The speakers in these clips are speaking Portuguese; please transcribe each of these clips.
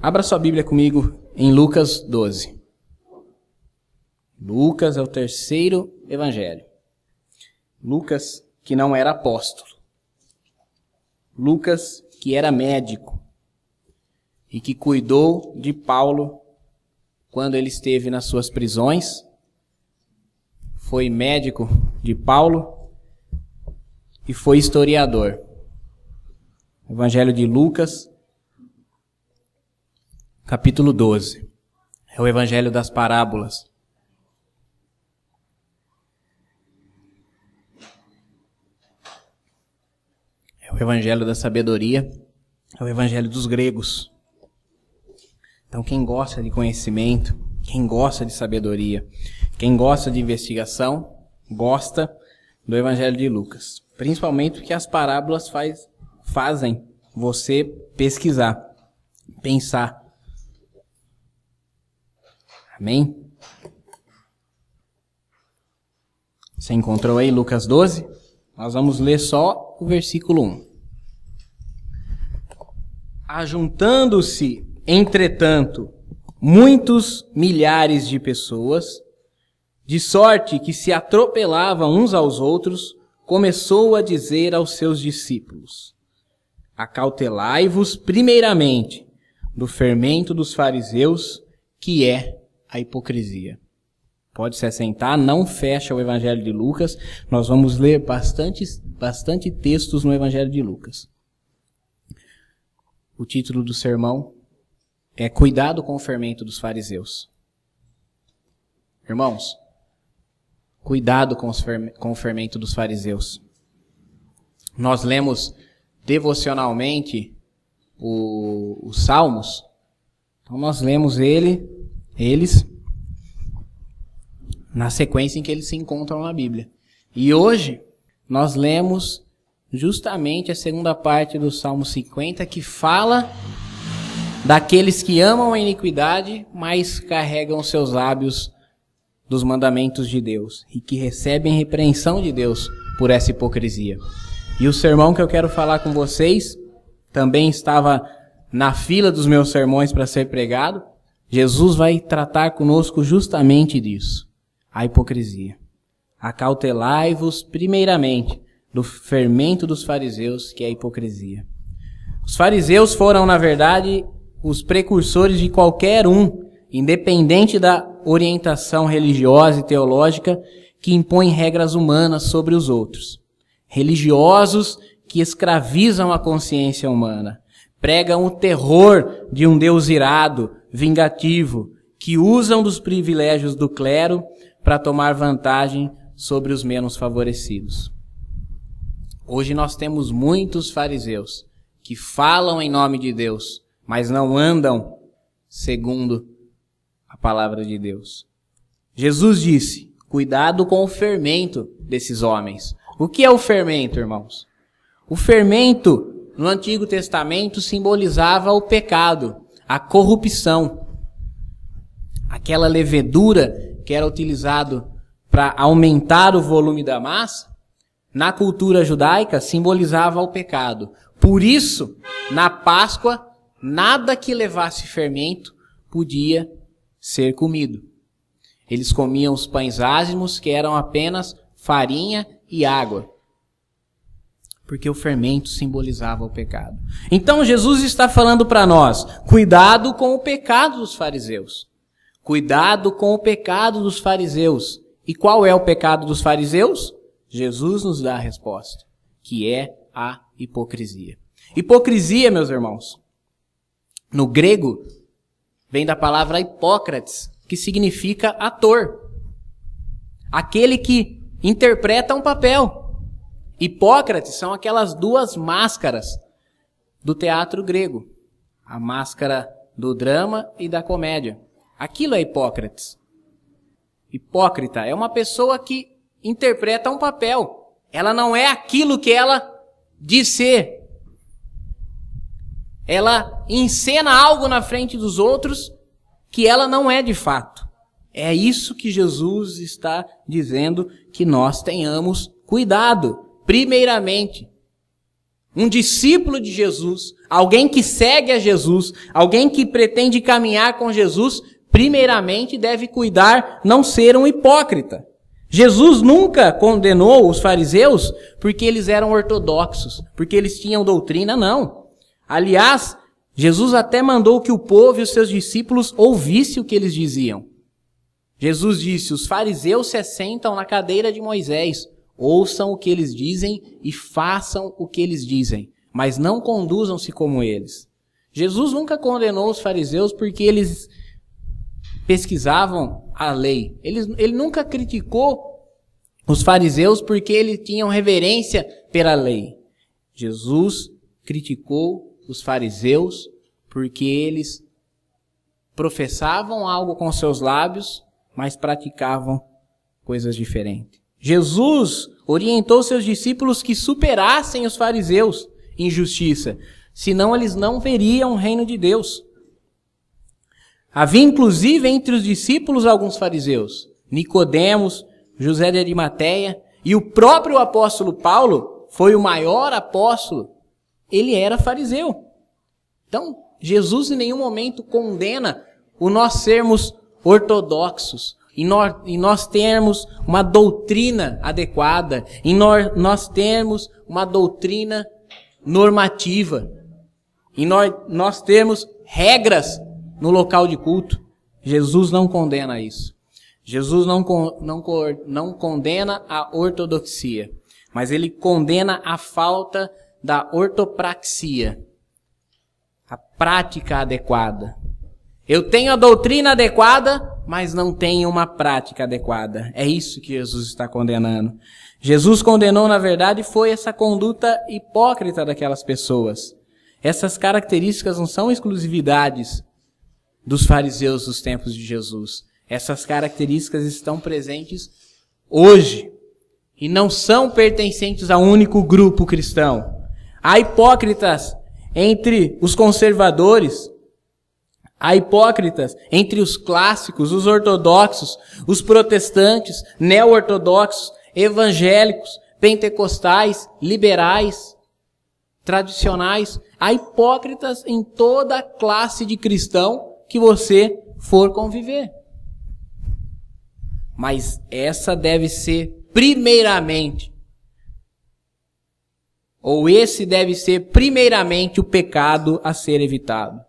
Abra sua Bíblia comigo em Lucas 12. Lucas é o terceiro evangelho. Lucas, que não era apóstolo. Lucas, que era médico e que cuidou de Paulo quando ele esteve nas suas prisões. Foi médico de Paulo e foi historiador. Evangelho de Lucas, capítulo 12. É o evangelho das parábolas. É o evangelho da sabedoria. É o evangelho dos gregos. Então quem gosta de conhecimento, quem gosta de sabedoria, quem gosta de investigação, gosta do evangelho de Lucas. Principalmente porque as parábolas fazem você pesquisar, pensar. Amém? Você encontrou aí Lucas 12? Nós vamos ler só o versículo 1. Ajuntando-se, entretanto, muitos milhares de pessoas, de sorte que se atropelavam uns aos outros, começou a dizer aos seus discípulos: acautelai-vos primeiramente do fermento dos fariseus, que é a hipocrisia. Pode se assentar, não fecha o evangelho de Lucas. Nós vamos ler bastante textos no evangelho de Lucas. O título do sermão é Cuidado com o fermento dos fariseus. Irmãos, cuidado com o fermento dos fariseus. Nós lemos devocionalmente os Salmos. Então nós lemos eles na sequência em que eles se encontram na Bíblia. E hoje nós lemos justamente a segunda parte do Salmo 50, que fala daqueles que amam a iniquidade, mas carregam seus lábios dos mandamentos de Deus e que recebem repreensão de Deus por essa hipocrisia. E o sermão que eu quero falar com vocês também estava na fila dos meus sermões para ser pregado. Jesus vai tratar conosco justamente disso, a hipocrisia. Acautelai-vos primeiramente do fermento dos fariseus, que é a hipocrisia. Os fariseus foram, na verdade, os precursores de qualquer um, independente da orientação religiosa e teológica, que impõe regras humanas sobre os outros. Religiosos que escravizam a consciência humana, pregam o terror de um Deus irado, vingativo, que usam dos privilégios do clero para tomar vantagem sobre os menos favorecidos. Hoje nós temos muitos fariseus que falam em nome de Deus, mas não andam segundo a palavra de Deus. Jesus disse: cuidado com o fermento desses homens. O que é o fermento, irmãos? O fermento, no Antigo Testamento, simbolizava o pecado, a corrupção. Aquela levedura que era utilizado para aumentar o volume da massa, na cultura judaica simbolizava o pecado. Por isso, na Páscoa, nada que levasse fermento podia ser comido. Eles comiam os pães ázimos, que eram apenas farinha e água, porque o fermento simbolizava o pecado. Então Jesus está falando para nós: cuidado com o pecado dos fariseus. Cuidado com o pecado dos fariseus. E qual é o pecado dos fariseus? Jesus nos dá a resposta, que é a hipocrisia. Hipocrisia, meus irmãos, no grego, vem da palavra hipócrates, que significa ator. Aquele que interpreta um papel. Hipócrates são aquelas duas máscaras do teatro grego. A máscara do drama e da comédia. Aquilo é Hipócrates. Hipócrita é uma pessoa que interpreta um papel. Ela não é aquilo que ela diz ser. Ela encena algo na frente dos outros que ela não é de fato. É isso que Jesus está dizendo que nós tenhamos cuidado, primeiramente. Um discípulo de Jesus, alguém que segue a Jesus, alguém que pretende caminhar com Jesus, primeiramente deve cuidar não ser um hipócrita. Jesus nunca condenou os fariseus porque eles eram ortodoxos, porque eles tinham doutrina, não. Aliás, Jesus até mandou que o povo e os seus discípulos ouvissem o que eles diziam. Jesus disse, os fariseus se assentam na cadeira de Moisés, ouçam o que eles dizem e façam o que eles dizem, mas não conduzam-se como eles. Jesus nunca condenou os fariseus porque eles pesquisavam a lei. Ele nunca criticou os fariseus porque eles tinham reverência pela lei. Jesus criticou os fariseus porque eles professavam algo com seus lábios, mas praticavam coisas diferentes. Jesus orientou seus discípulos que superassem os fariseus em justiça, senão eles não veriam o reino de Deus. Havia inclusive entre os discípulos alguns fariseus, Nicodemos, José de Arimateia, e o próprio apóstolo Paulo foi o maior apóstolo, ele era fariseu. Então, Jesus em nenhum momento condena o nós sermos ortodoxos, e nós termos uma doutrina adequada, e nós termos uma doutrina normativa, e nós termos regras no local de culto. Jesus não condena isso. Jesus não condena a ortodoxia, mas ele condena a falta da ortopraxia, a prática adequada. Eu tenho a doutrina adequada, mas não tenho uma prática adequada. É isso que Jesus está condenando. Jesus condenou, na verdade, foi essa conduta hipócrita daquelas pessoas. Essas características não são exclusividades dos fariseus dos tempos de Jesus. Essas características estão presentes hoje e não são pertencentes a um único grupo cristão. Há hipócritas entre os conservadores, há hipócritas entre os clássicos, os ortodoxos, os protestantes, neo-ortodoxos, evangélicos, pentecostais, liberais, tradicionais. Há hipócritas em toda a classe de cristão que você for conviver. Mas essa deve ser primeiramente, ou esse deve ser primeiramente o pecado a ser evitado.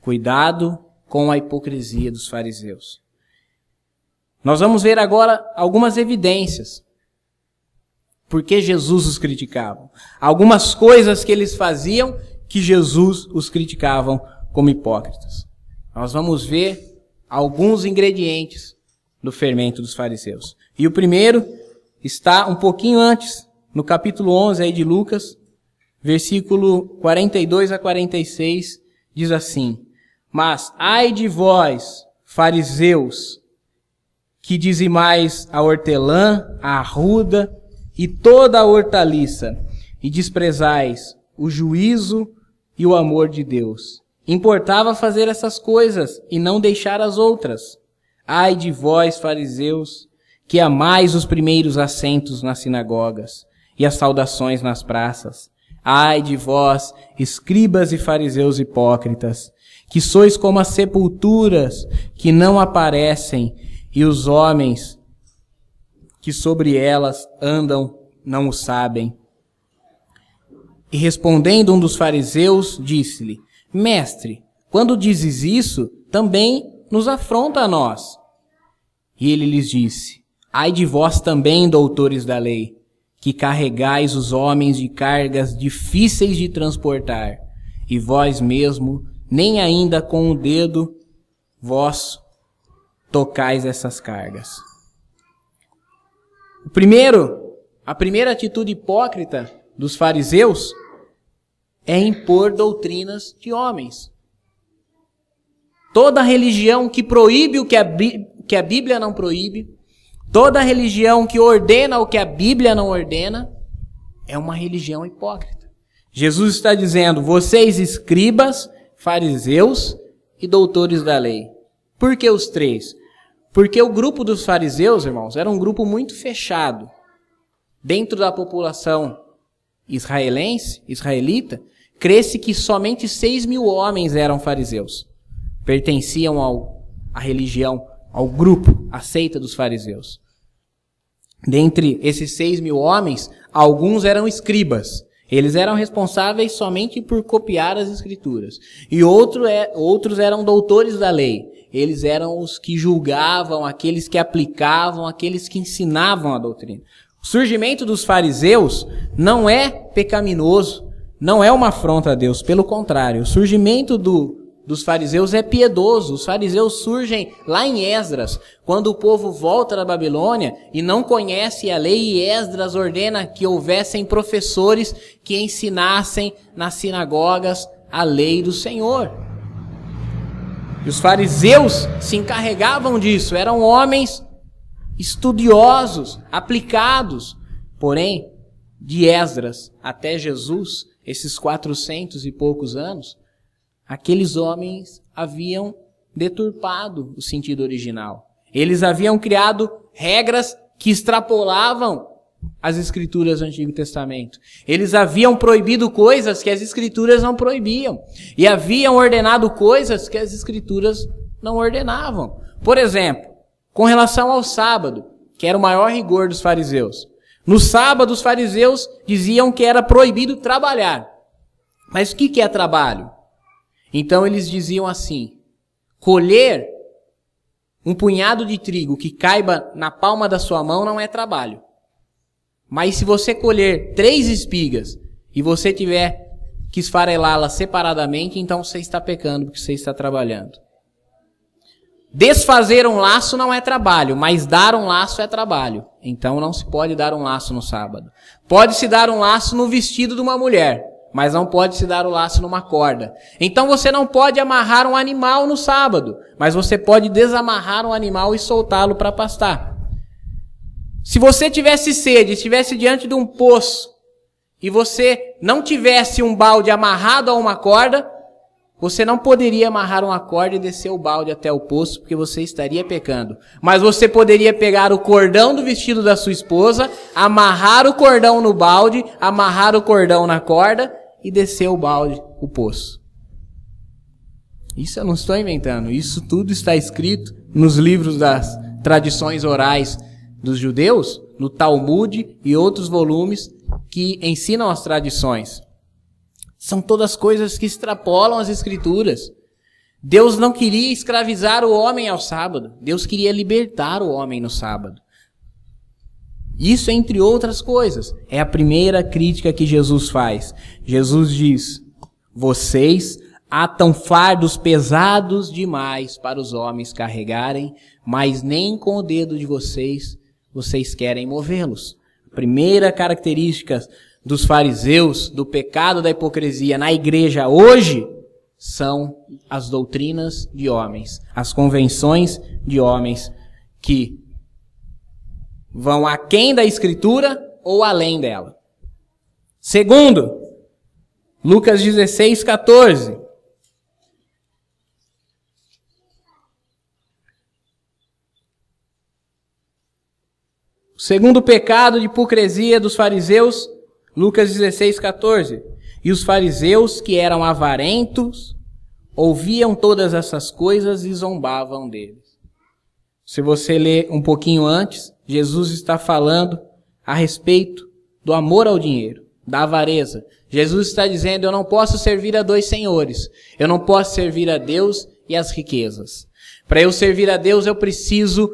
Cuidado com a hipocrisia dos fariseus. Nós vamos ver agora algumas evidências porque Jesus os criticava. Algumas coisas que eles faziam que Jesus os criticavam como hipócritas. Nós vamos ver alguns ingredientes do fermento dos fariseus. E o primeiro está um pouquinho antes, no capítulo 11 aí de Lucas, versículo 42 a 46, diz assim: Mas ai de vós, fariseus, que dizimais a hortelã, a arruda e toda a hortaliça, e desprezais o juízo e o amor de Deus. Importava fazer essas coisas e não deixar as outras. Ai de vós, fariseus, que amais os primeiros assentos nas sinagogas e as saudações nas praças. Ai de vós, escribas e fariseus hipócritas, que sois como as sepulturas que não aparecem, e os homens que sobre elas andam não o sabem. E respondendo um dos fariseus, disse-lhe: Mestre, quando dizes isso, também nos afronta a nós. E ele lhes disse: Ai de vós também, doutores da lei, que carregais os homens de cargas difíceis de transportar, e vós mesmo nem ainda com o dedo vosso tocais essas cargas. A primeira atitude hipócrita dos fariseus é impor doutrinas de homens. Toda religião que proíbe o que a Bíblia não proíbe, toda religião que ordena o que a Bíblia não ordena, é uma religião hipócrita. Jesus está dizendo: vocês escribas, fariseus e doutores da lei. Por que os três? Porque o grupo dos fariseus, irmãos, era um grupo muito fechado dentro da população israelita, crê-se que somente 6.000 homens eram fariseus. Pertenciam à religião, ao grupo, à seita dos fariseus. Dentre esses 6.000 homens, alguns eram escribas. Eles eram responsáveis somente por copiar as escrituras. E outros eram doutores da lei. Eles eram os que julgavam, aqueles que aplicavam, aqueles que ensinavam a doutrina. O surgimento dos fariseus não é pecaminoso, não é uma afronta a Deus. Pelo contrário, o surgimento dos fariseus é piedoso. Os fariseus surgem lá em Esdras, quando o povo volta da Babilônia e não conhece a lei, e Esdras ordena que houvessem professores que ensinassem nas sinagogas a lei do Senhor. E os fariseus se encarregavam disso, eram homens estudiosos, aplicados. Porém, de Esdras até Jesus, esses 400 e poucos anos, aqueles homens haviam deturpado o sentido original. Eles haviam criado regras que extrapolavam as escrituras do Antigo Testamento. Eles haviam proibido coisas que as escrituras não proibiam. E haviam ordenado coisas que as escrituras não ordenavam. Por exemplo, com relação ao sábado, que era o maior rigor dos fariseus. No sábado, os fariseus diziam que era proibido trabalhar. Mas o que é trabalho? Então eles diziam assim: colher um punhado de trigo que caiba na palma da sua mão não é trabalho. Mas se você colher 3 espigas e você tiver que esfarelá-las separadamente, então você está pecando porque você está trabalhando. Desfazer um laço não é trabalho, mas dar um laço é trabalho. Então não se pode dar um laço no sábado. Pode-se dar um laço no vestido de uma mulher, mas não pode se dar o laço numa corda. Então você não pode amarrar um animal no sábado, mas você pode desamarrar um animal e soltá-lo para pastar. Se você tivesse sede, estivesse diante de um poço, e você não tivesse um balde amarrado a uma corda, você não poderia amarrar uma corda e descer o balde até o poço, porque você estaria pecando. Mas você poderia pegar o cordão do vestido da sua esposa, amarrar o cordão no balde, amarrar o cordão na corda e descer o balde, o poço. Isso eu não estou inventando. Isso tudo está escrito nos livros das tradições orais dos judeus, no Talmud e outros volumes que ensinam as tradições. São todas coisas que extrapolam as escrituras. Deus não queria escravizar o homem ao sábado. Deus queria libertar o homem no sábado. Isso, entre outras coisas, é a primeira crítica que Jesus faz. Jesus diz: vocês atam fardos pesados demais para os homens carregarem, mas nem com o dedo de vocês querem movê-los. A primeira característica dos fariseus, do pecado da hipocrisia na igreja hoje, são as doutrinas de homens, as convenções de homens que vão aquém da escritura ou além dela. Segundo, Lucas 16, 14. O segundo pecado de hipocrisia dos fariseus, Lucas 16, 14. E os fariseus, que eram avarentos, ouviam todas essas coisas e zombavam deles. Se você ler um pouquinho antes, Jesus está falando a respeito do amor ao dinheiro, da avareza. Jesus está dizendo: eu não posso servir a 2 senhores. Eu não posso servir a Deus e as riquezas. Para eu servir a Deus, eu preciso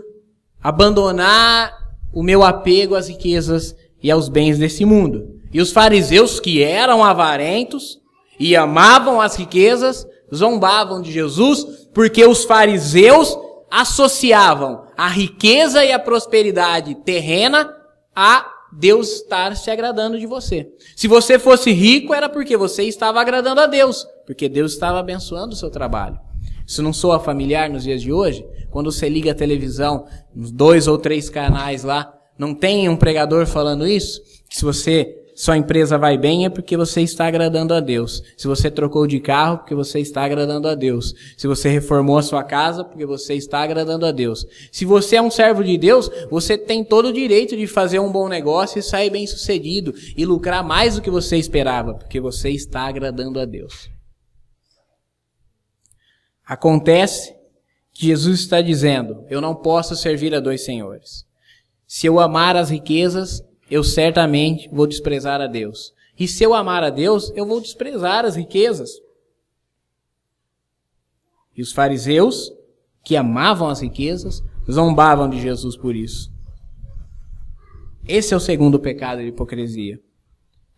abandonar o meu apego às riquezas e aos bens desse mundo. E os fariseus, que eram avarentos e amavam as riquezas, zombavam de Jesus, porque os fariseus associavam a riqueza e a prosperidade terrena a Deus estar se agradando de você. Se você fosse rico, era porque você estava agradando a Deus, porque Deus estava abençoando o seu trabalho. Isso não soa familiar nos dias de hoje? Quando você liga a televisão, nos 2 ou 3 canais lá, não tem um pregador falando isso? Que se você sua empresa vai bem é porque você está agradando a Deus. Se você trocou de carro, porque você está agradando a Deus. Se você reformou a sua casa, porque você está agradando a Deus. Se você é um servo de Deus, você tem todo o direito de fazer um bom negócio e sair bem sucedido e lucrar mais do que você esperava, porque você está agradando a Deus. Acontece que Jesus está dizendo, eu não posso servir a dois senhores. Se eu amar as riquezas, eu certamente vou desprezar a Deus. E se eu amar a Deus, eu vou desprezar as riquezas. E os fariseus, que amavam as riquezas, zombavam de Jesus por isso. Esse é o segundo pecado de hipocrisia.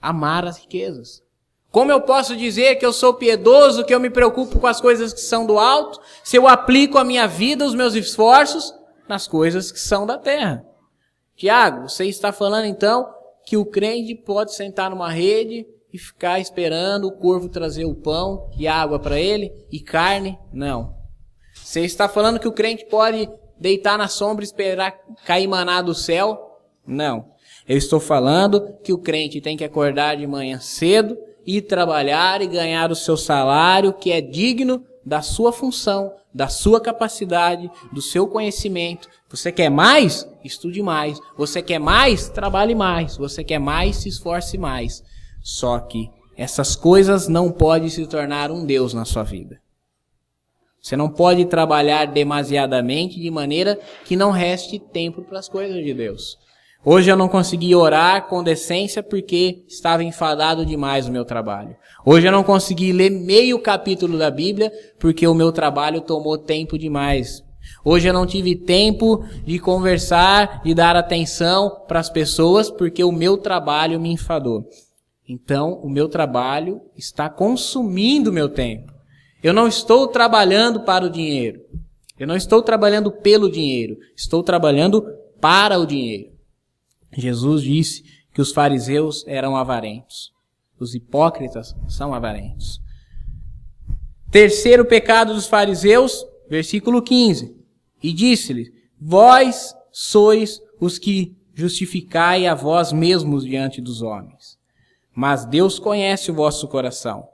Amar as riquezas. Como eu posso dizer que eu sou piedoso, que eu me preocupo com as coisas que são do alto, se eu aplico a minha vida, os meus esforços, nas coisas que são da terra? Tiago, você está falando então que o crente pode sentar numa rede e ficar esperando o corvo trazer o pão e água para ele e carne? Não. Você está falando que o crente pode deitar na sombra e esperar cair maná do céu? Não. Eu estou falando que o crente tem que acordar de manhã cedo, ir trabalhar e ganhar o seu salário, que é digno da sua função, da sua capacidade, do seu conhecimento. Você quer mais? Estude mais. Você quer mais? Trabalhe mais. Você quer mais? Se esforce mais. Só que essas coisas não podem se tornar um Deus na sua vida. Você não pode trabalhar demasiadamente de maneira que não reste tempo para as coisas de Deus. Hoje eu não consegui orar com decência porque estava enfadado demais no meu trabalho. Hoje eu não consegui ler meio capítulo da Bíblia porque o meu trabalho tomou tempo demais. Hoje eu não tive tempo de conversar, de dar atenção para as pessoas porque o meu trabalho me enfadou. Então, o meu trabalho está consumindo o meu tempo. Eu não estou trabalhando para o dinheiro. Eu não estou trabalhando pelo dinheiro. Estou trabalhando para o dinheiro. Jesus disse que os fariseus eram avarentos. Os hipócritas são avarentos. Terceiro pecado dos fariseus, versículo 15. E disse-lhes, vós sois os que justificai a vós mesmos diante dos homens. Mas Deus conhece o vosso coração,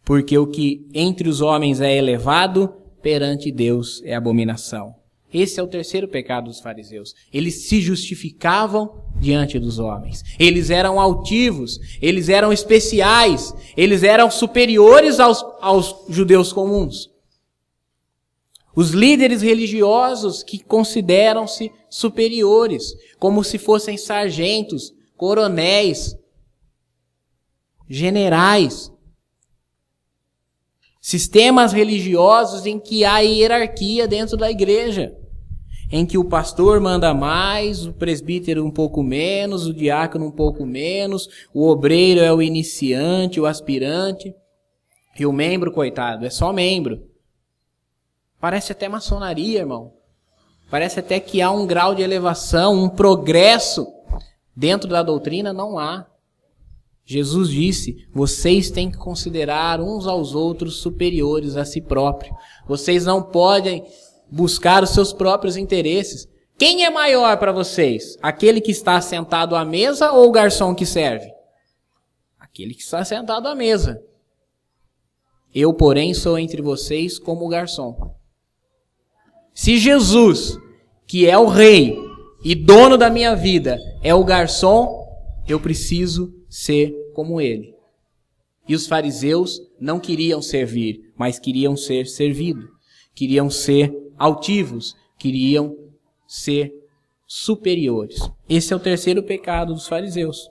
porque o que entre os homens é elevado, perante Deus é abominação. Esse é o terceiro pecado dos fariseus. Eles se justificavam diante dos homens. Eles eram altivos, eles eram especiais, eles eram superiores aos judeus comuns. Os líderes religiosos que consideram-se superiores, como se fossem sargentos, coronéis, generais. Sistemas religiosos em que há hierarquia dentro da igreja, em que o pastor manda mais, o presbítero um pouco menos, o diácono um pouco menos, o obreiro é o iniciante, o aspirante, e o membro, coitado, é só membro. Parece até maçonaria, irmão. Parece até que há um grau de elevação, um progresso. Dentro da doutrina não há. Jesus disse, vocês têm que considerar uns aos outros superiores a si próprio. Vocês não podem buscar os seus próprios interesses. Quem é maior para vocês? Aquele que está sentado à mesa ou o garçom que serve? Aquele que está sentado à mesa. Eu, porém, sou entre vocês como o garçom. Se Jesus, que é o rei e dono da minha vida, é o garçom, eu preciso ser como ele. E os fariseus não queriam servir, mas queriam ser servidos. Queriam ser altivos, queriam ser superiores. Esse é o terceiro pecado dos fariseus.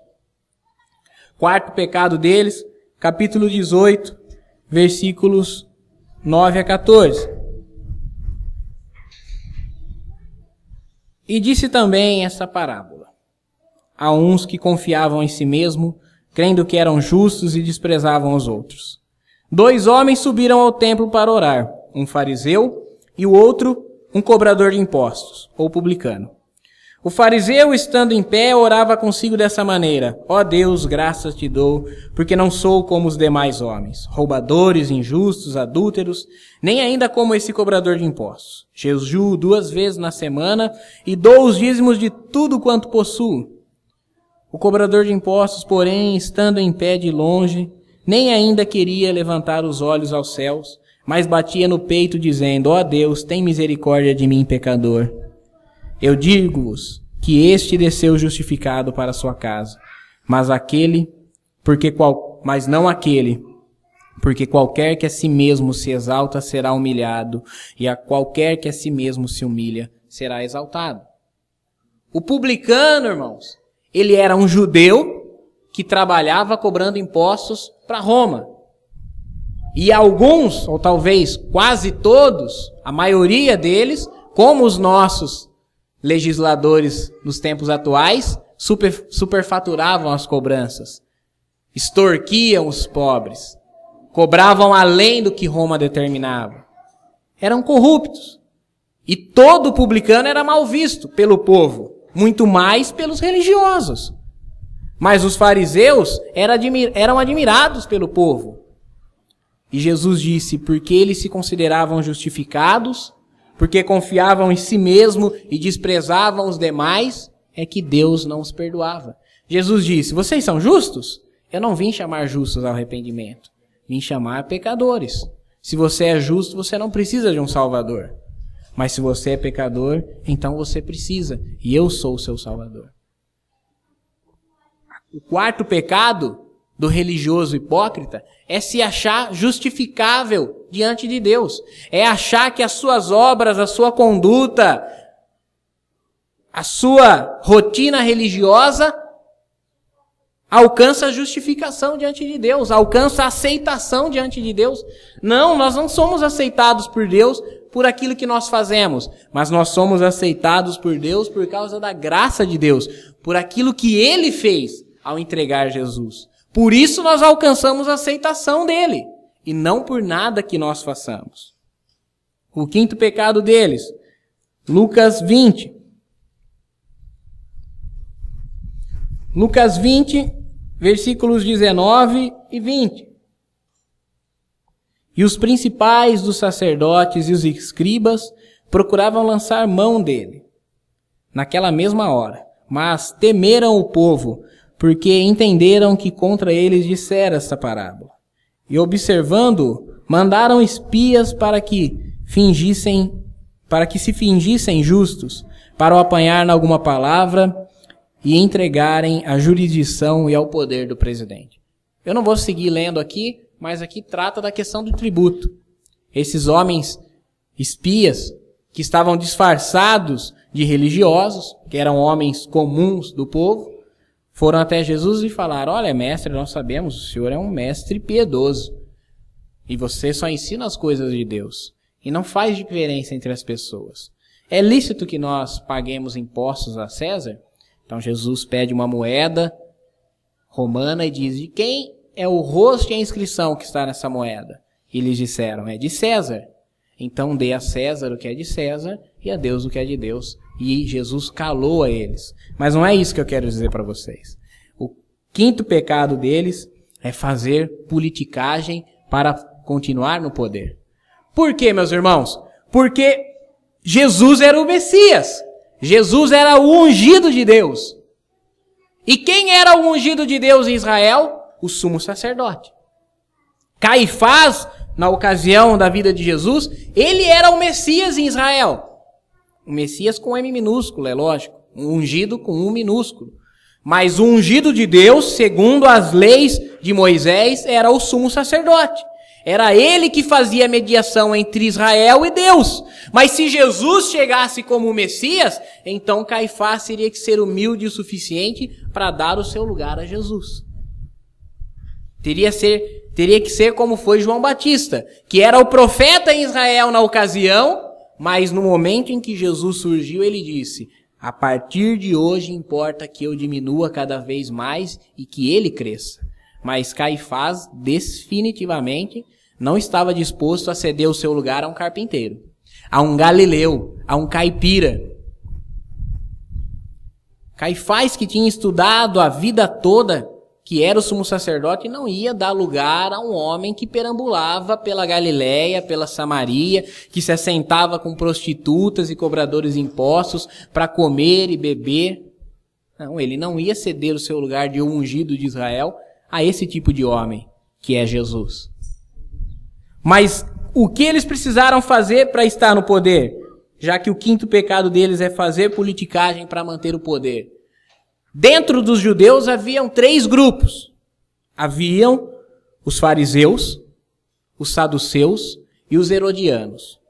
Quarto pecado deles, capítulo 18, versículos 9 a 14. E disse também essa parábola. A uns que confiavam em si mesmo, crendo que eram justos e desprezavam os outros. 2 homens subiram ao templo para orar, um fariseu e o outro um cobrador de impostos, ou publicano. O fariseu, estando em pé, orava consigo dessa maneira: ó Deus, graças te dou, porque não sou como os demais homens, roubadores, injustos, adúlteros, nem ainda como esse cobrador de impostos. Jejuo 2 vezes na semana e dou os dízimos de tudo quanto possuo. O cobrador de impostos, porém, estando em pé de longe, nem ainda queria levantar os olhos aos céus, mas batia no peito, dizendo: ó Deus, tem misericórdia de mim, pecador. Eu digo-vos que este desceu justificado para sua casa, mas não aquele, porque qualquer que a si mesmo se exalta será humilhado, e a qualquer que a si mesmo se humilha será exaltado. O publicano, irmãos, ele era um judeu que trabalhava cobrando impostos para Roma. E alguns, ou talvez quase todos, a maioria deles, como os nossos legisladores nos tempos atuais, superfaturavam as cobranças, extorquiam os pobres, cobravam além do que Roma determinava. Eram corruptos. E todo publicano era mal visto pelo povo, muito mais pelos religiosos. Mas os fariseus eram admirados pelo povo. E Jesus disse: porque eles se consideravam justificados, porque confiavam em si mesmo e desprezavam os demais, é que Deus não os perdoava. Jesus disse: vocês são justos? Eu não vim chamar justos ao arrependimento, vim chamar pecadores. Se você é justo, você não precisa de um Salvador. Mas se você é pecador, então você precisa, e eu sou o seu Salvador. O quarto pecado do religioso hipócrita é se achar justificável diante de Deus. É achar que as suas obras, a sua conduta, a sua rotina religiosa alcança a justificação diante de Deus, alcança a aceitação diante de Deus. Não, nós não somos aceitados por Deus por aquilo que nós fazemos, mas nós somos aceitados por Deus por causa da graça de Deus, por aquilo que Ele fez ao entregar Jesus. Por isso nós alcançamos a aceitação dele, e não por nada que nós façamos. O quinto pecado deles, Lucas 20. Lucas 20, versículos 19 e 20. E os principais dos sacerdotes e os escribas procuravam lançar mão dele naquela mesma hora, mas temeram o povo, porque entenderam que contra eles dissera esta parábola. E observando, mandaram espias para que se fingissem justos, para o apanhar em alguma palavra e entregarem à jurisdição e ao poder do presidente. Eu não vou seguir lendo aqui, mas aqui trata da questão do tributo. Esses homens espias que estavam disfarçados de religiosos, que eram homens comuns do povo, foram até Jesus e falaram: olha, mestre, nós sabemos, o senhor é um mestre piedoso. E você só ensina as coisas de Deus. E não faz diferença entre as pessoas. É lícito que nós paguemos impostos a César? Então Jesus pede uma moeda romana e diz: de quem é o rosto e a inscrição que está nessa moeda? E eles disseram: é de César. Então dê a César o que é de César e a Deus o que é de Deus. E Jesus calou a eles. Mas não é isso que eu quero dizer para vocês. O quinto pecado deles é fazer politicagem para continuar no poder. Por quê, meus irmãos? Porque Jesus era o Messias. Jesus era o ungido de Deus. E quem era o ungido de Deus em Israel? O sumo sacerdote. Caifás, na ocasião da vida de Jesus, ele era o Messias em Israel. O Messias com M minúsculo, é lógico. Um ungido com um minúsculo. Mas o ungido de Deus, segundo as leis de Moisés, era o sumo sacerdote. Era ele que fazia a mediação entre Israel e Deus. Mas se Jesus chegasse como o Messias, então Caifás teria que ser humilde o suficiente para dar o seu lugar a Jesus. Teria que ser como foi João Batista, que era o profeta em Israel na ocasião, mas no momento em que Jesus surgiu, ele disse: a partir de hoje importa que eu diminua cada vez mais e que ele cresça. Mas Caifás definitivamente não estava disposto a ceder o seu lugar a um carpinteiro, a um galileu, a um caipira. Caifás, que tinha estudado a vida toda, que era o sumo sacerdote, não ia dar lugar a um homem que perambulava pela Galileia, pela Samaria, que se assentava com prostitutas e cobradores de impostos para comer e beber. Não, ele não ia ceder o seu lugar de ungido de Israel a esse tipo de homem, que é Jesus. Mas o que eles precisaram fazer para estar no poder? Já que o quinto pecado deles é fazer politicagem para manter o poder. Dentro dos judeus haviam 3 grupos. Haviam os fariseus, os saduceus e os herodianos.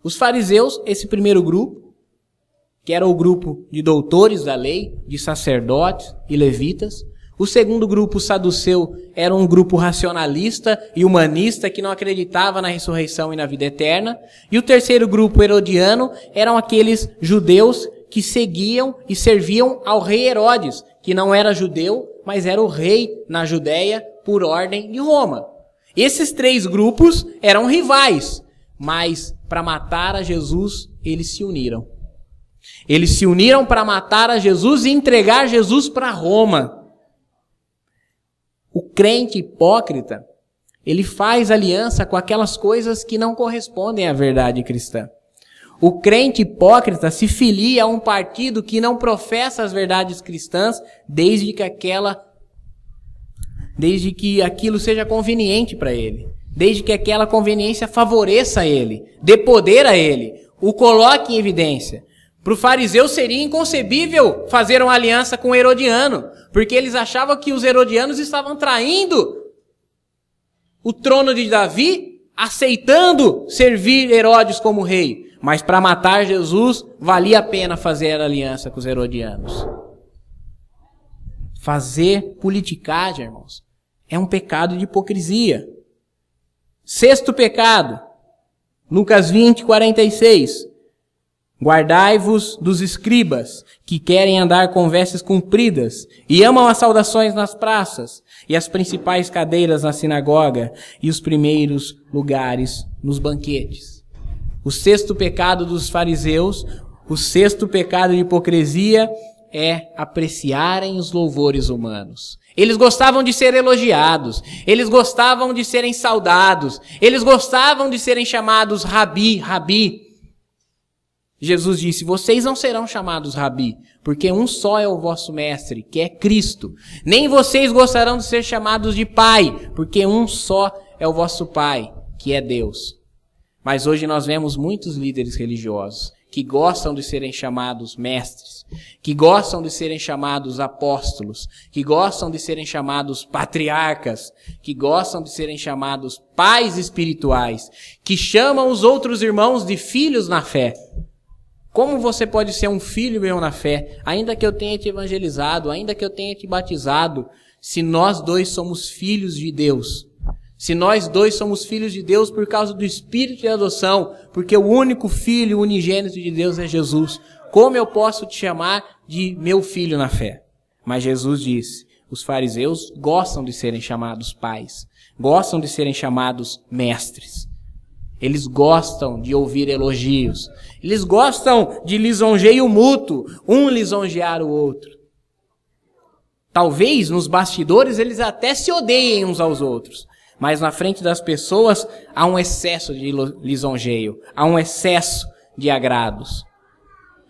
Os fariseus, esse primeiro grupo, que era o grupo de doutores da lei, de sacerdotes e levitas. O segundo grupo, o saduceu, era um grupo racionalista e humanista que não acreditava na ressurreição e na vida eterna. E o terceiro grupo, herodiano, eram aqueles judeus que seguiam e serviam ao rei Herodes, que não era judeu, mas era o rei na Judéia por ordem de Roma. Esses 3 grupos eram rivais, mas para matar a Jesus, eles se uniram. Eles se uniram para matar a Jesus e entregar Jesus para Roma. O crente hipócrita, ele faz aliança com aquelas coisas que não correspondem à verdade cristã. O crente hipócrita se filia a um partido que não professa as verdades cristãs desde que aquilo seja conveniente para ele. Desde que aquela conveniência favoreça ele, dê poder a ele, o coloque em evidência. Para o fariseu seria inconcebível fazer uma aliança com o herodiano, porque eles achavam que os herodianos estavam traindo o trono de Davi, aceitando servir Herodes como rei. Mas para matar Jesus, valia a pena fazer aliança com os herodianos. Fazer politicagem, irmãos, é um pecado de hipocrisia. 6º pecado, Lucas 20, 46. Guardai-vos dos escribas, que querem andar com vestes compridas, e amam as saudações nas praças, e as principais cadeiras na sinagoga, e os primeiros lugares nos banquetes. O 6º pecado dos fariseus, o 6º pecado de hipocrisia, é apreciarem os louvores humanos. Eles gostavam de ser elogiados, eles gostavam de serem saudados, eles gostavam de serem chamados Rabi, Rabi. Jesus disse, vocês não serão chamados Rabi, porque um só é o vosso mestre, que é Cristo. Nem vocês gostarão de ser chamados de Pai, porque um só é o vosso Pai, que é Deus. Mas hoje nós vemos muitos líderes religiosos que gostam de serem chamados mestres, que gostam de serem chamados apóstolos, que gostam de serem chamados patriarcas, que gostam de serem chamados pais espirituais, que chamam os outros irmãos de filhos na fé. Como você pode ser um filho meu na fé, ainda que eu tenha te evangelizado, ainda que eu tenha te batizado, se nós dois somos filhos de Deus? Se nós dois somos filhos de Deus por causa do Espírito de adoção, porque o único filho unigênito de Deus é Jesus, como eu posso te chamar de meu filho na fé? Mas Jesus disse, os fariseus gostam de serem chamados pais, gostam de serem chamados mestres. Eles gostam de ouvir elogios, eles gostam de lisonjeio mútuo, um lisonjear o outro. Talvez nos bastidores eles até se odeiem uns aos outros, mas na frente das pessoas há um excesso de lisonjeio, há um excesso de agrados.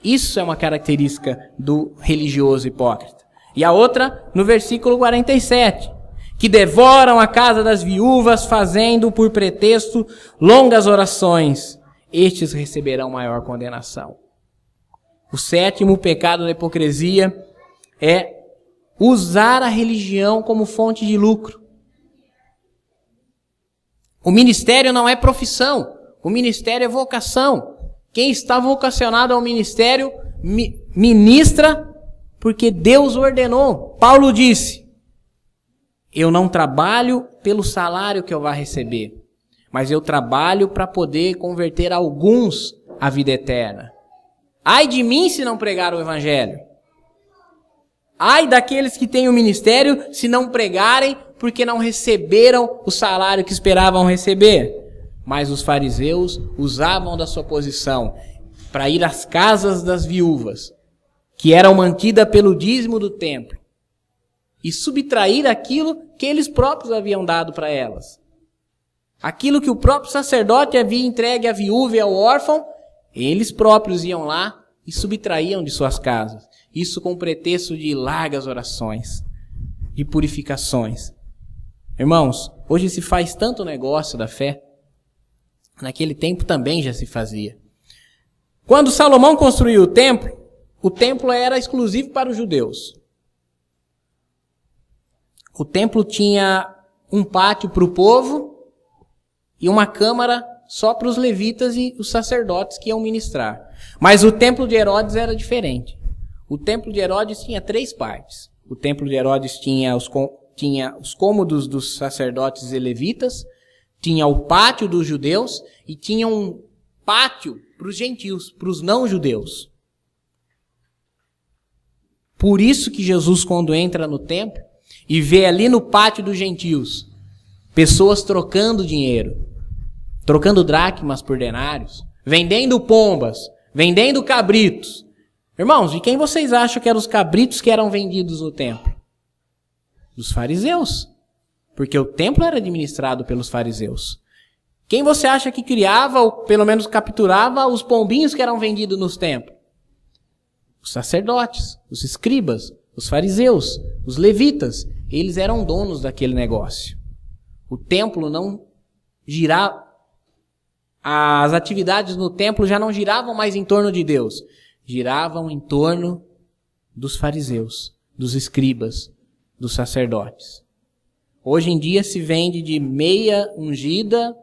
Isso é uma característica do religioso hipócrita. E a outra, no versículo 47, que devoram a casa das viúvas, fazendo por pretexto longas orações. Estes receberão maior condenação. O 7º pecado da hipocrisia é usar a religião como fonte de lucro. O ministério não é profissão, o ministério é vocação. Quem está vocacionado ao ministério, ministra porque Deus ordenou. Paulo disse, eu não trabalho pelo salário que eu vá receber, mas eu trabalho para poder converter alguns à vida eterna. Ai de mim se não pregar o evangelho. Ai daqueles que têm o ministério se não pregarem porque não receberam o salário que esperavam receber. Mas os fariseus usavam da sua posição para ir às casas das viúvas, que eram mantidas pelo dízimo do templo, e subtrair aquilo que eles próprios haviam dado para elas. Aquilo que o próprio sacerdote havia entregue à viúva e ao órfão, eles próprios iam lá e subtraíam de suas casas. Isso com pretexto de largas orações, de purificações. Irmãos, hoje se faz tanto negócio da fé. Naquele tempo também já se fazia. Quando Salomão construiu o templo era exclusivo para os judeus. O templo tinha um pátio para o povo e uma câmara só para os levitas e os sacerdotes que iam ministrar. Mas o templo de Herodes era diferente. O templo de Herodes tinha 3 partes. O templo de Herodes tinha os cômodos dos sacerdotes e levitas, tinha o pátio dos judeus e tinha um pátio para os gentios, para os não-judeus. Por isso que Jesus, quando entra no templo e vê ali no pátio dos gentios pessoas trocando dinheiro, trocando dracmas por denários, vendendo pombas, vendendo cabritos. Irmãos, de quem vocês acham que eram os cabritos que eram vendidos no templo? Dos fariseus. Porque o templo era administrado pelos fariseus. Quem você acha que criava, ou pelo menos capturava, os pombinhos que eram vendidos nos templos? Os sacerdotes, os escribas, os fariseus, os levitas. Eles eram donos daquele negócio. O templo não girava. As atividades no templo já não giravam mais em torno de Deus. Giravam em torno dos fariseus, dos escribas, dos sacerdotes. Hoje em dia se vende de meia ungida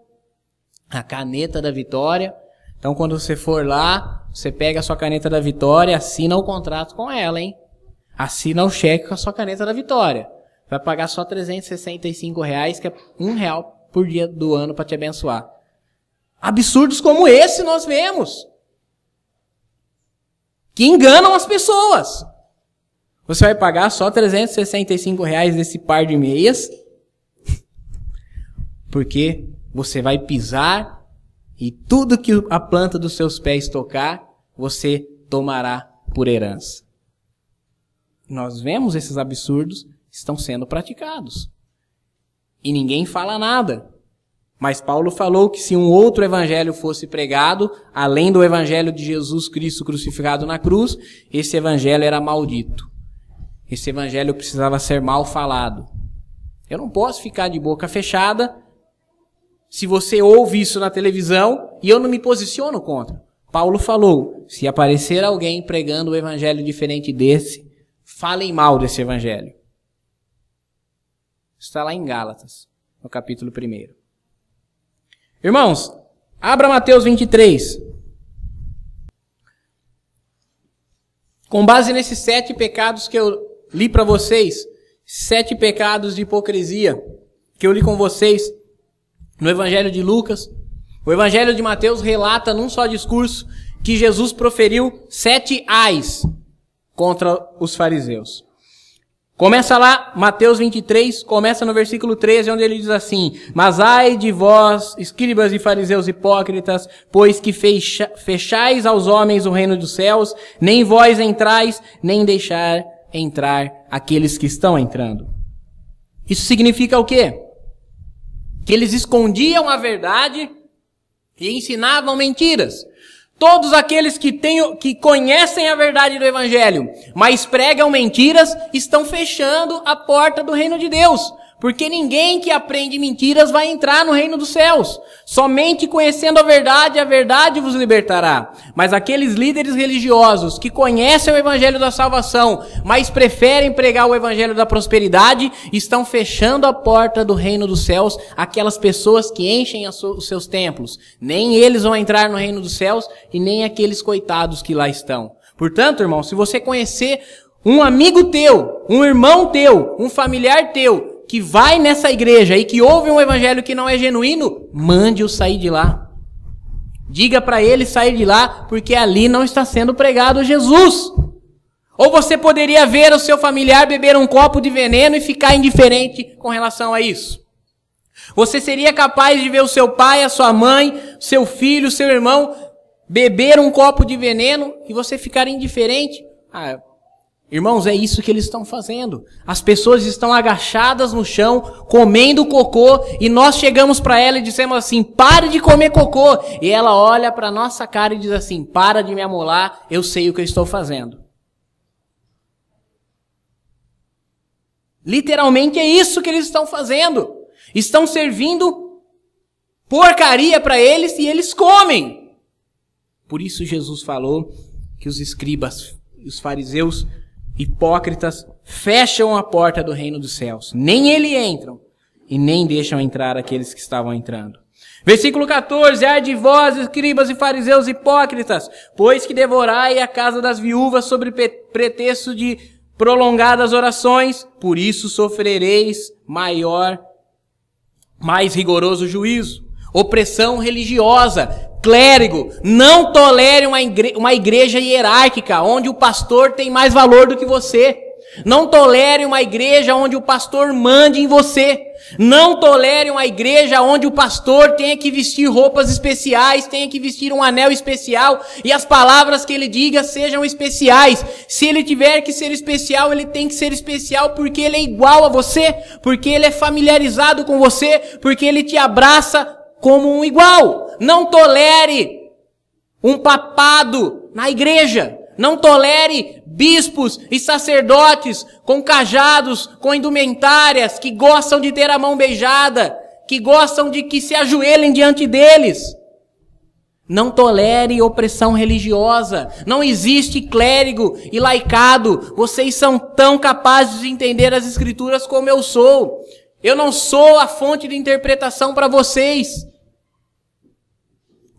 a caneta da vitória. Então quando você for lá, você pega a sua caneta da vitória, assina o contrato com ela, hein? Assina o cheque com a sua caneta da vitória. Vai pagar só R$365, que é R$1 por dia do ano para te abençoar. Absurdos como esse nós vemos. Que enganam as pessoas. Você vai pagar só R$365 desse par de meias, porque você vai pisar e tudo que a planta dos seus pés tocar, você tomará por herança. Nós vemos esses absurdos estão sendo praticados. E ninguém fala nada. Mas Paulo falou que se um outro evangelho fosse pregado, além do evangelho de Jesus Cristo crucificado na cruz, esse evangelho era maldito. Esse evangelho precisava ser mal falado. Eu não posso ficar de boca fechada se você ouve isso na televisão e eu não me posiciono contra. Paulo falou, se aparecer alguém pregando um evangelho diferente desse, falem mal desse evangelho. Está lá em Gálatas, no capítulo 1. Irmãos, abra Mateus 23. Com base nesses 7 pecados que eu li para vocês, 7 pecados de hipocrisia que eu li com vocês no Evangelho de Lucas, o Evangelho de Mateus relata num só discurso que Jesus proferiu 7 ais contra os fariseus. Começa lá, Mateus 23, começa no versículo 13, onde ele diz assim: mas ai de vós, escribas e fariseus hipócritas, pois que fechais aos homens o reino dos céus, nem vós entrais, nem deixar entrar aqueles que estão entrando. Isso significa o quê? Que eles escondiam a verdade e ensinavam mentiras. Todos aqueles que conhecem a verdade do Evangelho, mas pregam mentiras, estão fechando a porta do reino de Deus. Porque ninguém que aprende mentiras vai entrar no reino dos céus. Somente conhecendo a verdade vos libertará. Mas aqueles líderes religiosos que conhecem o Evangelho da salvação, mas preferem pregar o Evangelho da prosperidade, estão fechando a porta do reino dos céus aquelas pessoas que enchem os seus templos. Nem eles vão entrar no reino dos céus e nem aqueles coitados que lá estão. Portanto, irmão, se você conhecer um amigo teu, um irmão teu, um familiar teu, que vai nessa igreja e que ouve um evangelho que não é genuíno, mande-o sair de lá. Diga para ele sair de lá, porque ali não está sendo pregado Jesus. Ou você poderia ver o seu familiar beber um copo de veneno e ficar indiferente com relação a isso. Você seria capaz de ver o seu pai, a sua mãe, seu filho, seu irmão beber um copo de veneno e você ficar indiferente? Irmãos, é isso que eles estão fazendo. As pessoas estão agachadas no chão, comendo cocô, e nós chegamos para ela e dissemos assim, pare de comer cocô. E ela olha para nossa cara e diz assim, para de me amolar, eu sei o que eu estou fazendo. Literalmente é isso que eles estão fazendo. Estão servindo porcaria para eles e eles comem. Por isso Jesus falou que os escribas, os fariseus, hipócritas, fecham a porta do reino dos céus. Nem ele entram e nem deixam entrar aqueles que estavam entrando. Versículo 14, ai de vós, escribas e fariseus hipócritas, pois que devorai a casa das viúvas sobre pretexto de prolongadas orações, por isso sofrereis mais rigoroso juízo. Opressão religiosa, clérigo, não tolere uma igreja hierárquica, onde o pastor tem mais valor do que você. Não tolere uma igreja onde o pastor mande em você. Não tolere uma igreja onde o pastor tenha que vestir roupas especiais, tenha que vestir um anel especial e as palavras que ele diga sejam especiais. Se ele tiver que ser especial, ele tem que ser especial porque ele é igual a você, porque ele é familiarizado com você, porque ele te abraça como um igual. Não tolere um papado na igreja. Não tolere bispos e sacerdotes com cajados, com indumentárias, que gostam de ter a mão beijada, que gostam de que se ajoelhem diante deles. Não tolere opressão religiosa. Não existe clérigo e laicado. Vocês são tão capazes de entender as escrituras como eu sou. Eu não sou a fonte de interpretação para vocês.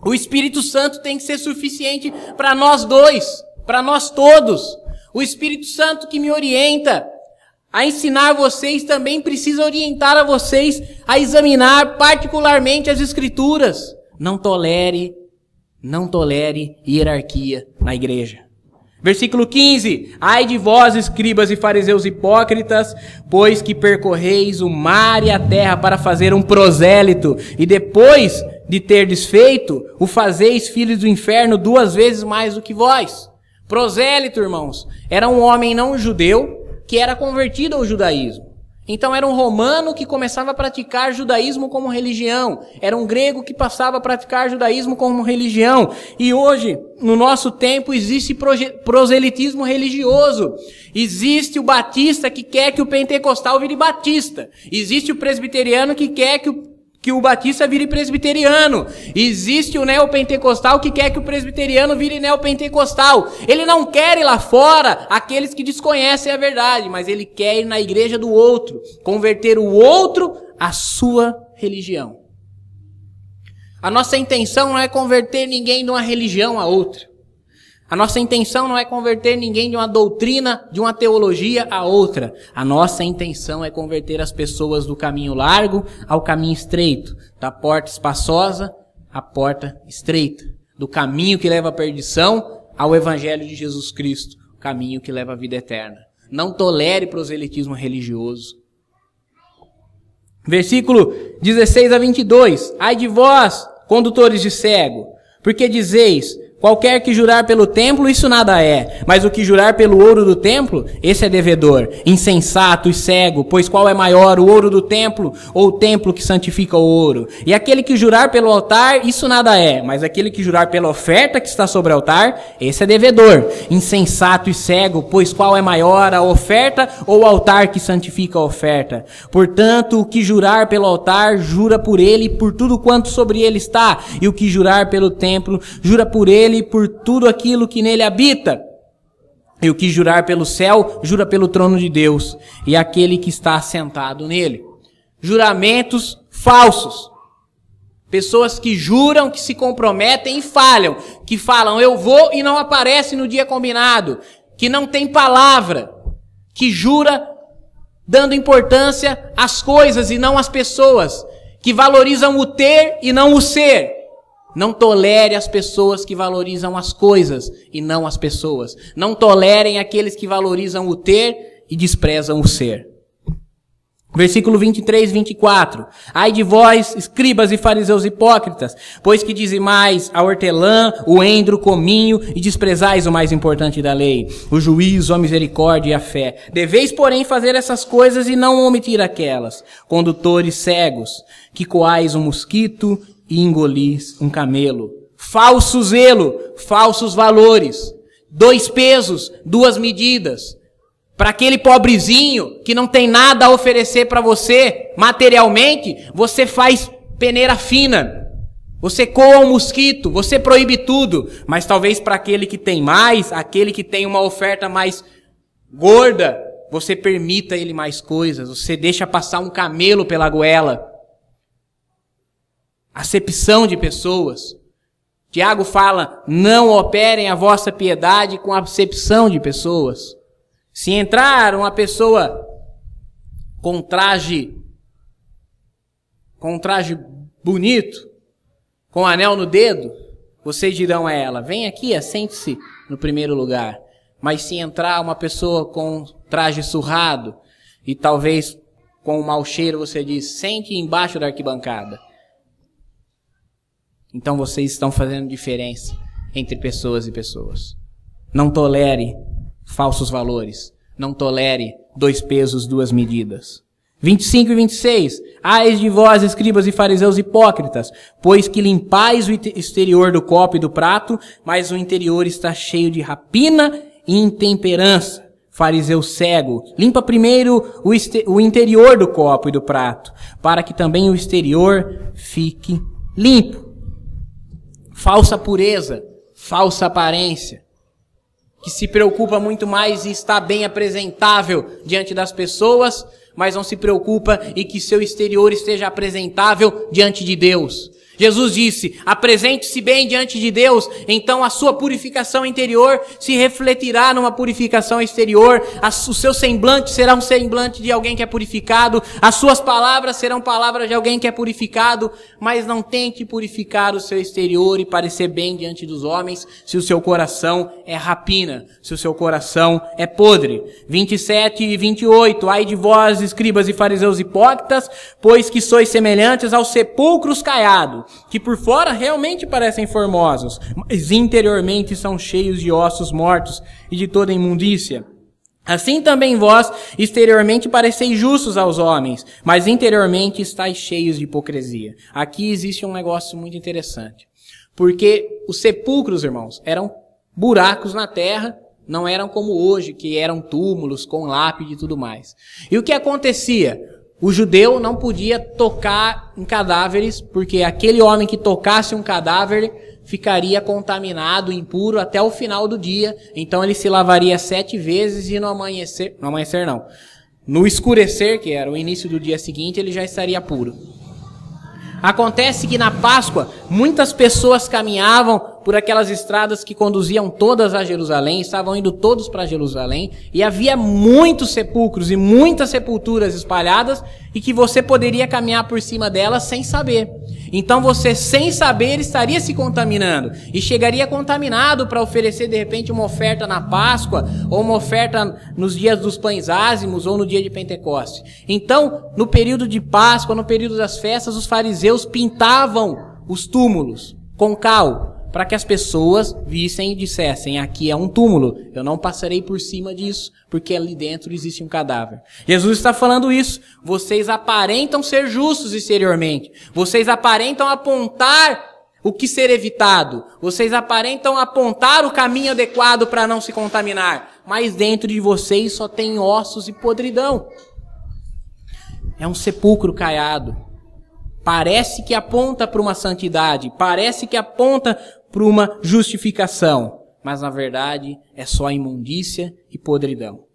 O Espírito Santo tem que ser suficiente para nós dois, para nós todos. O Espírito Santo que me orienta a ensinar vocês também precisa orientar a vocês a examinar particularmente as Escrituras. Não tolere hierarquia na igreja. Versículo 15. Ai de vós, escribas e fariseus hipócritas, pois que percorreis o mar e a terra para fazer um prosélito, e depois de terdes feito, o fazeis filhos do inferno 2 vezes mais do que vós. Prosélito, irmãos, era um homem não judeu que era convertido ao judaísmo. Então era um romano que começava a praticar judaísmo como religião. Era um grego que passava a praticar judaísmo como religião. E hoje, no nosso tempo, existe proselitismo religioso. Existe o batista que quer que o pentecostal vire batista. Existe o presbiteriano que quer que o batista vire presbiteriano. Existe o neopentecostal que quer que o presbiteriano vire neopentecostal. Ele não quer ir lá fora aqueles que desconhecem a verdade, mas ele quer ir na igreja do outro, converter o outro à sua religião. A nossa intenção não é converter ninguém de uma religião a outra. A nossa intenção não é converter ninguém de uma doutrina, de uma teologia a outra. A nossa intenção é converter as pessoas do caminho largo ao caminho estreito, da porta espaçosa à porta estreita, do caminho que leva à perdição ao evangelho de Jesus Cristo, o caminho que leva à vida eterna. Não tolere proselitismo religioso. Versículo 16 a 22. Ai de vós, condutores de cego, porque dizeis: qualquer que jurar pelo templo, isso nada é. Mas o que jurar pelo ouro do templo, esse é devedor. Insensato e cego, pois qual é maior, o ouro do templo ou o templo que santifica o ouro? E aquele que jurar pelo altar, isso nada é. Mas aquele que jurar pela oferta que está sobre o altar, esse é devedor. Insensato e cego, pois qual é maior, a oferta ou o altar que santifica a oferta? Portanto, o que jurar pelo altar, jura por ele e por tudo quanto sobre ele está. E o que jurar pelo templo, jura por ele e por tudo aquilo que nele habita. E o que jurar pelo céu, jura pelo trono de Deus e aquele que está assentado nele. Juramentos falsos. Pessoas que juram, que se comprometem e falham. Que falam, eu vou e não aparece no dia combinado. Que não tem palavra. Que jura dando importância às coisas e não às pessoas. Que valorizam o ter e não o ser. Não tolere as pessoas que valorizam as coisas e não as pessoas. Não tolerem aqueles que valorizam o ter e desprezam o ser. Versículo 23, 24. Ai de vós, escribas e fariseus hipócritas, pois que dizimais a hortelã, o endro, o cominho, e desprezais o mais importante da lei, o juízo, a misericórdia e a fé. Deveis, porém, fazer essas coisas e não omitir aquelas. Condutores cegos, que coais um mosquito e engolis um camelo. Falso zelo, falsos valores. 2 pesos, 2 medidas. Para aquele pobrezinho que não tem nada a oferecer para você materialmente, você faz peneira fina. Você coa um mosquito, você proíbe tudo. Mas talvez para aquele que tem mais, aquele que tem uma oferta mais gorda, você permita ele mais coisas. Você deixa passar um camelo pela goela. Acepção de pessoas. Tiago fala, não operem a vossa piedade com acepção de pessoas. Se entrar uma pessoa com traje bonito, com anel no dedo, vocês dirão a ela, vem aqui, assente-se no primeiro lugar. Mas se entrar uma pessoa com traje surrado e talvez com um mau cheiro, você diz, sente embaixo da arquibancada. Então vocês estão fazendo diferença entre pessoas e pessoas. Não tolere falsos valores. Não tolere 2 pesos, 2 medidas. 25 e 26. Ai de vós, escribas e fariseus hipócritas, pois que limpais o exterior do copo e do prato, mas o interior está cheio de rapina e intemperança. Fariseu cego, limpa primeiro o interior do copo e do prato, para que também o exterior fique limpo. Falsa pureza, falsa aparência, que se preocupa muito mais em estar bem apresentável diante das pessoas, mas não se preocupa em que seu exterior esteja apresentável diante de Deus. Jesus disse, apresente-se bem diante de Deus, então a sua purificação interior se refletirá numa purificação exterior, o seu semblante será um semblante de alguém que é purificado, as suas palavras serão palavras de alguém que é purificado, mas não tente purificar o seu exterior e parecer bem diante dos homens, se o seu coração é rapina, se o seu coração é podre. 27 e 28, ai de vós, escribas e fariseus hipócritas, pois que sois semelhantes aos sepulcros caiados, que por fora realmente parecem formosos, mas interiormente são cheios de ossos mortos e de toda imundícia. Assim também vós, exteriormente pareceis justos aos homens, mas interiormente estáis cheios de hipocrisia. Aqui existe um negócio muito interessante. Porque os sepulcros, irmãos, eram buracos na terra, não eram como hoje, que eram túmulos com lápide e tudo mais. E o que acontecia? O judeu não podia tocar em cadáveres, porque aquele homem que tocasse um cadáver ficaria contaminado, impuro até o final do dia. Então ele se lavaria 7 vezes e no escurecer, que era o início do dia seguinte, ele já estaria puro. Acontece que na Páscoa, muitas pessoas caminhavam por aquelas estradas que conduziam todas a Jerusalém, estavam indo todos para Jerusalém, e havia muitos sepulcros e muitas sepulturas espalhadas, e que você poderia caminhar por cima delas sem saber. Então você, sem saber, estaria se contaminando, e chegaria contaminado para oferecer de repente uma oferta na Páscoa, ou uma oferta nos dias dos pães ázimos, ou no dia de Pentecostes. Então, no período de Páscoa, no período das festas, os fariseus pintavam os túmulos com cal, para que as pessoas vissem e dissessem, aqui é um túmulo, eu não passarei por cima disso, porque ali dentro existe um cadáver. Jesus está falando isso, vocês aparentam ser justos exteriormente, vocês aparentam apontar o que ser evitado, vocês aparentam apontar o caminho adequado para não se contaminar, mas dentro de vocês só tem ossos e podridão. É um sepulcro caiado. Parece que aponta para uma santidade, parece que aponta para uma justificação, mas na verdade é só imundícia e podridão.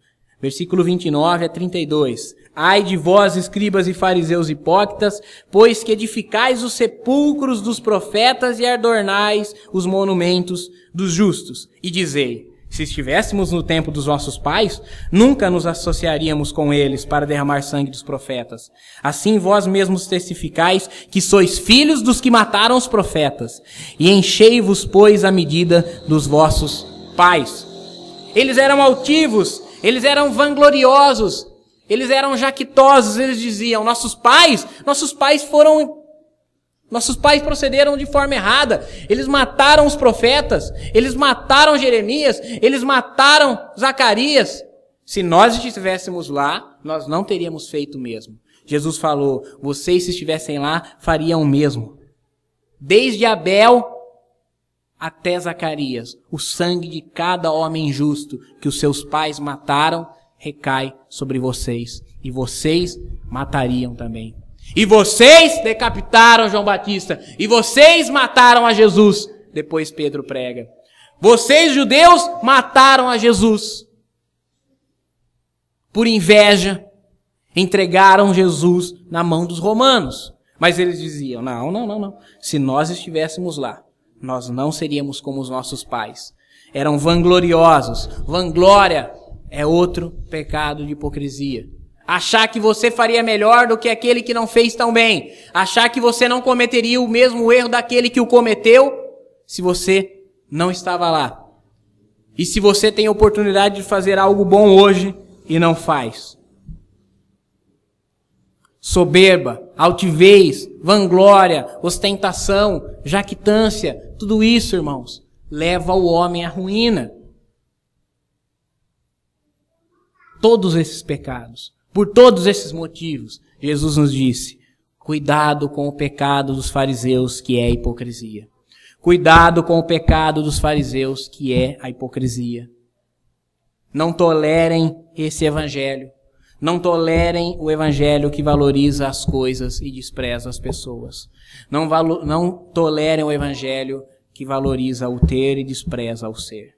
Versículo 29 a 32. Ai de vós, escribas e fariseus hipócritas, pois que edificais os sepulcros dos profetas e adornais os monumentos dos justos. E dizei, se estivéssemos no tempo dos nossos pais, nunca nos associaríamos com eles para derramar sangue dos profetas. Assim vós mesmos testificais que sois filhos dos que mataram os profetas. E enchei-vos, pois, a medida dos vossos pais. Eles eram altivos, eles eram vangloriosos, Eles eram jactosos, eles diziam, nossos pais procederam de forma errada. Eles mataram os profetas, eles mataram Jeremias, eles mataram Zacarias. Se nós estivéssemos lá, nós não teríamos feito o mesmo. Jesus falou, vocês se estivessem lá, fariam o mesmo. Desde Abel até Zacarias, o sangue de cada homem justo que os seus pais mataram, recai sobre vocês. E vocês matariam também. E vocês decapitaram João Batista. E vocês mataram a Jesus. Depois Pedro prega. Vocês, judeus, mataram a Jesus. Por inveja, entregaram Jesus na mão dos romanos. Mas eles diziam, não. Se nós estivéssemos lá, nós não seríamos como os nossos pais. Eram vangloriosos. Vanglória é outro pecado de hipocrisia. Achar que você faria melhor do que aquele que não fez tão bem. Achar que você não cometeria o mesmo erro daquele que o cometeu, se você não estava lá. E se você tem a oportunidade de fazer algo bom hoje e não faz. Soberba, altivez, vanglória, ostentação, jactância, tudo isso, irmãos, leva o homem à ruína. Todos esses pecados, por todos esses motivos, Jesus nos disse, cuidado com o pecado dos fariseus, que é a hipocrisia. Cuidado com o pecado dos fariseus, que é a hipocrisia. Não tolerem esse evangelho. Não tolerem o evangelho que valoriza as coisas e despreza as pessoas. Não tolerem o evangelho que valoriza o ter e despreza o ser.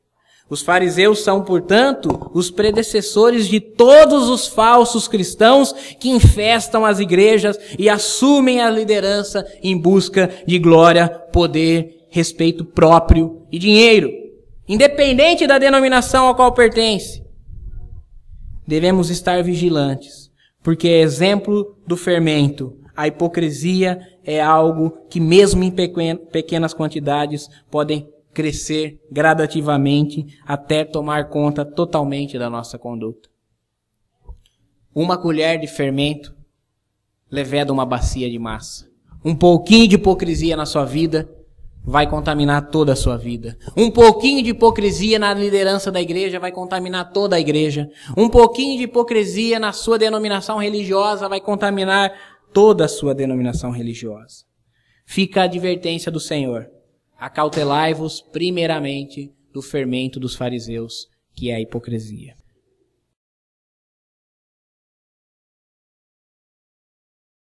Os fariseus são, portanto, os predecessores de todos os falsos cristãos que infestam as igrejas e assumem a liderança em busca de glória, poder, respeito próprio e dinheiro, independente da denominação a qual pertence. Devemos estar vigilantes, porque é exemplo do fermento. A hipocrisia é algo que mesmo em pequenas quantidades podem crescer gradativamente até tomar conta totalmente da nossa conduta. Uma colher de fermento leveda uma bacia de massa. Um pouquinho de hipocrisia na sua vida vai contaminar toda a sua vida. Um pouquinho de hipocrisia na liderança da igreja vai contaminar toda a igreja. Um pouquinho de hipocrisia na sua denominação religiosa vai contaminar toda a sua denominação religiosa. Fica a advertência do Senhor. Acautelai-vos primeiramente do fermento dos fariseus, que é a hipocrisia.